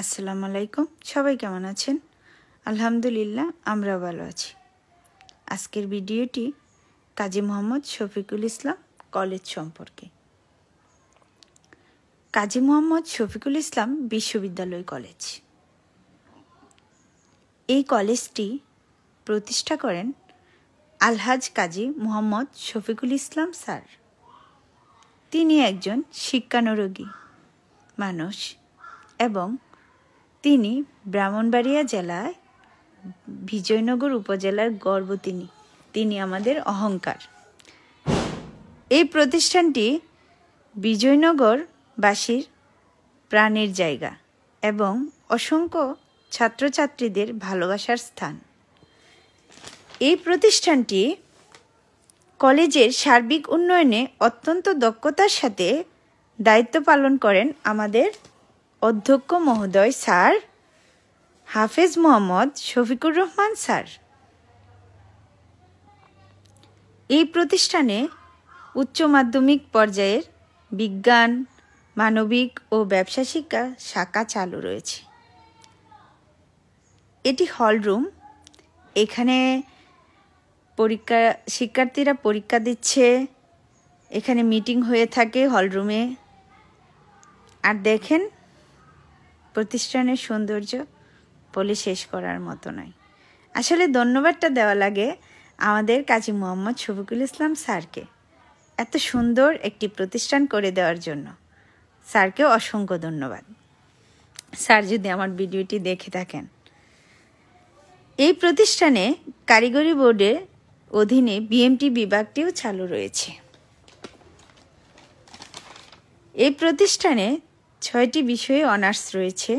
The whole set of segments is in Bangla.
আসসালামু আলাইকুম। সবাই কেমন আছেন? আলহামদুলিল্লাহ, আমরা ভালো আছি। আজকের ভিডিওটি কাজী মোহাম্মদ শফিকুল ইসলাম কলেজ সম্পর্কে। কাজী মোহাম্মদ শফিকুল ইসলাম বিশ্ববিদ্যালয় কলেজ। এই কলেজটি প্রতিষ্ঠা করেন আলহাজ কাজী মোহাম্মদ শফিকুল ইসলাম স্যার। তিনি একজন শিক্ষানুরাগী মানুষ এবং তিনি ব্রাহ্মণবাড়িয়া জেলায় বিজয়নগর উপজেলার গর্ব। তিনি আমাদের অহংকার। এই প্রতিষ্ঠানটি বিজয়নগরবাসীর প্রাণের জায়গা এবং অসংখ্য ছাত্রছাত্রীদের ভালোবাসার স্থান। এই প্রতিষ্ঠানটি কলেজের সার্বিক উন্নয়নে অত্যন্ত দক্ষতার সাথে দায়িত্ব পালন করেন আমাদের অধ্যক্ষ মহোদয় স্যার হাফেজ মোহাম্মদ শফিকুর রহমান স্যার। এই প্রতিষ্ঠানে উচ্চ মাধ্যমিক পর্যায়ের বিজ্ঞান, মানবিক ও ব্যবসা শিক্ষা শাখা চালু রয়েছে। এটি হলরুম। এখানে শিক্ষার্থীরা পরীক্ষা দিচ্ছে, এখানে মিটিং হয়ে থাকে হলরুমে। আর দেখেন প্রতিষ্ঠানের সৌন্দর্য বলে শেষ করার মতো নয়। আসলে ধন্যবাদটা দেওয়া লাগে আমাদের কাজী মোহাম্মদ শফিকুল ইসলাম স্যারকে, এত সুন্দর একটি প্রতিষ্ঠান করে দেওয়ার জন্য। স্যারকেও অসংখ্য ধন্যবাদ। স্যার যদি আমার ভিডিওটি দেখে থাকেন। এই প্রতিষ্ঠানে কারিগরি বোর্ডের অধীনে বিএমটি বিভাগটিও চালু রয়েছে। এই প্রতিষ্ঠানে 6টি বিষয়ে অনার্স রয়েছে,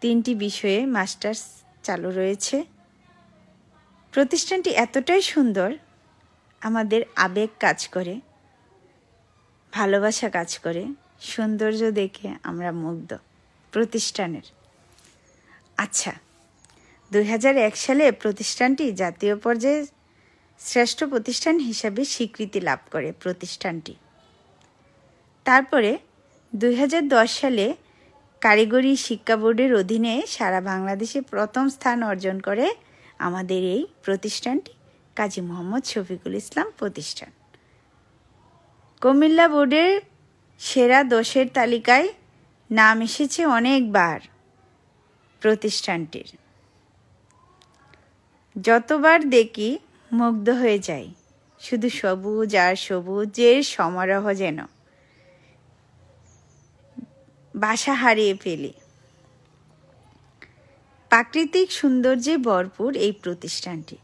3টি বিষয়ে মাস্টার্স চালু রয়েছে। প্রতিষ্ঠানটি এতটাই সুন্দর, আমাদের আবেগ কাজ করে, ভালোবাসা কাজ করে, সৌন্দর্য দেখে আমরা মুগ্ধ প্রতিষ্ঠানের। আচ্ছা, 2001 সালে প্রতিষ্ঠানটি জাতীয় পর্যায়ে শ্রেষ্ঠ প্রতিষ্ঠান হিসাবে স্বীকৃতি লাভ করে প্রতিষ্ঠানটি। তারপরে 2010 সালে কারিগরি শিক্ষা বোর্ডের অধীনে সারা বাংলাদেশে প্রথম স্থান অর্জন করে আমাদের এই প্রতিষ্ঠানটি, কাজী মোহাম্মদ শফিকুল ইসলাম প্রতিষ্ঠান। কুমিল্লা বোর্ডের সেরা 10-এর তালিকায় নাম এসেছে অনেকবার প্রতিষ্ঠানটির। যতবার দেখি মুগ্ধ হয়ে যাই, শুধু সবুজ আর সবুজের সমারোহ, যেন বাসা হারিয়ে ফেলি। প্রাকৃতিক সৌন্দর্যে ভরপুর এই প্রতিষ্ঠানটি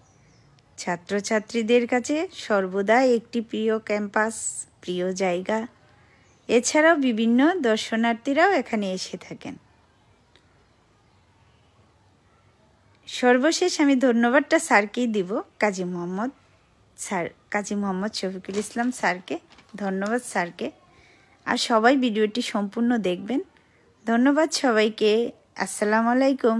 ছাত্রছাত্রীদের কাছে সর্বদা একটি প্রিয় ক্যাম্পাস, প্রিয় জায়গা। এছাড়াও বিভিন্ন দর্শনার্থীরাও এখানে এসে থাকেন। সর্বশেষ আমি ধন্যবাদটা স্যারকেই দিব, কাজী মোহাম্মদ শফিকুল ইসলাম স্যারকে। ধন্যবাদ স্যারকে। আর সবাই ভিডিওটি সম্পূর্ণ দেখবেন। ধন্যবাদ সবাইকে। আসসালামু আলাইকুম।